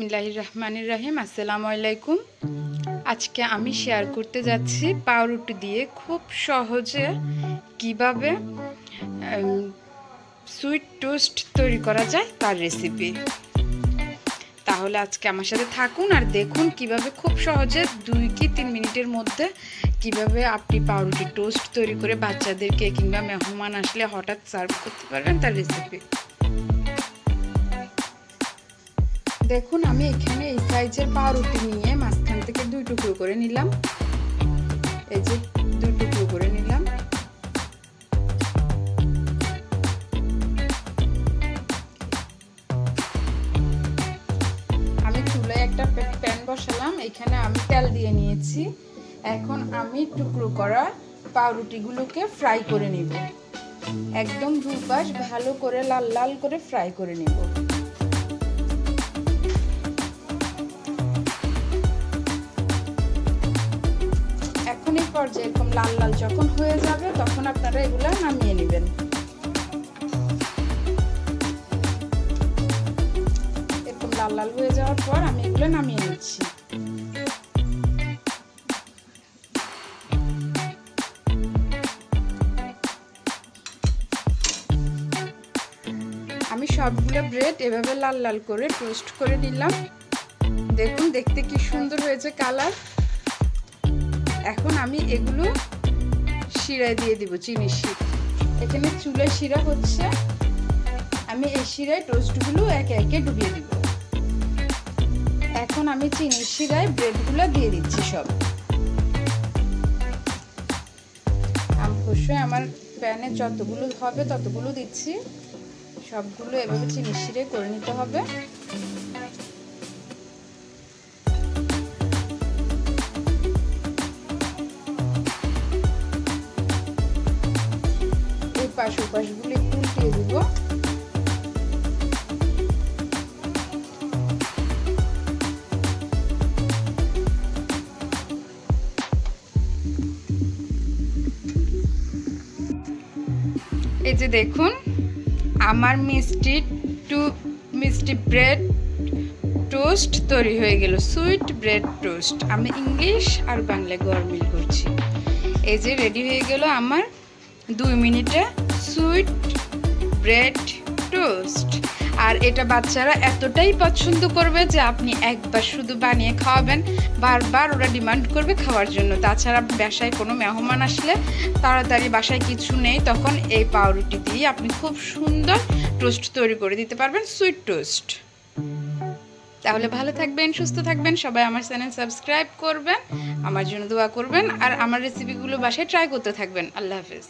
বিসমিল্লাহির রহমানির রহিম। আসসালামু আলাইকুম। আজকে আমি শেয়ার করতে যাচ্ছি পাউরুটি দিয়ে খুব সহজে কিভাবে সুইট টোস্ট তৈরি করা যায় তার রেসিপি। তাহলে আজকে আমার সাথে থাকুন আর দেখুন কিভাবে খুব সহজে 2 কি 3 মিনিটের মধ্যে কিভাবে আপনি পাউরুটি টোস্ট তৈরি করে বাচ্চাদেরকে কিংবা মেহমান আসলে হঠাৎ সার্ভ করতে পারবেন তার রেসিপি। দেখুন আমি এখানে এই সাইজের পাউরুটি নিয়ে মাঝখান থেকে 2 টুকরো করে নিলাম। এই যে 2 টুকরো করে নিলাম। আমি চুলায় একটা প্যান বসালাম, এখানে আমি তেল দিয়ে নিয়েছি। এখন আমি টুকরো করা পাউরুটিগুলোকে ফ্রাই করে নিব। একদম দুপাশ ভালো করে লাল লাল করে ফ্রাই করে নিব। পর্যায়ে এরকম লাল লাল যখন হয়ে যাবে তখন আপনারা এগুলা নামিয়ে নেবেন। এরকম লাল লাল হয়ে যাওয়ার পর আমি এগুলো নামিয়ে নিচ্ছি। আমি সবগুলো ব্রেড এভাবে লাল লাল করে টোস্ট করে নিলাম। দেখুন দেখতে কি সুন্দর হয়েছে কালার। এখন আমি এগুলো শিরায় দিয়ে দিব, চিনির শিরা। এখানে চুলায় শিরা হচ্ছে, আমি এই শিরায় টোস্টগুলো একে একে ডুবিয়ে দিব। এখন আমি চিনির শিরায় ব্রেডগুলো দিয়ে দিচ্ছি সব। অবশ্যই আমার প্যানে যতগুলো হবে ততগুলো দিচ্ছি। সবগুলো এভাবে চিনির শিরায় করে নিতে হবে। পাশগুলো একটু উল্টিয়ে দিব। এই যে দেখুন আমার মিষ্টি ব্রেড টোস্ট তৈরি হয়ে গেল, সুইট ব্রেড টোস্ট। আমি ইংলিশ আর বাংলায় গরমিল করছি। এই যে রেডি হয়ে গেল আমার 2 মিনিটে সুইট ব্রেড টোস্ট। আর এটা বাচ্চারা এতটাই পছন্দ করবে যে আপনি একবার শুধু বানিয়ে খাওয়াবেন, বারবার ওরা ডিমান্ড করবে খাওয়ার জন্য। তাছাড়া বাসায় কোনো মেহমান আসলে তাড়াতাড়ি বাসায় কিছু নেই, তখন এই পাউরুটি দিয়ে আপনি খুব সুন্দর টোস্ট তৈরি করে দিতে পারবেন, সুইট টোস্ট। তাহলে ভালো থাকবেন, সুস্থ থাকবেন, সবাই আমার চ্যানেল সাবস্ক্রাইব করবেন, আমার জন্য দোয়া করবেন আর আমার রেসিপিগুলো বাসায় ট্রাই করতে থাকবেন। আল্লাহ হাফেজ।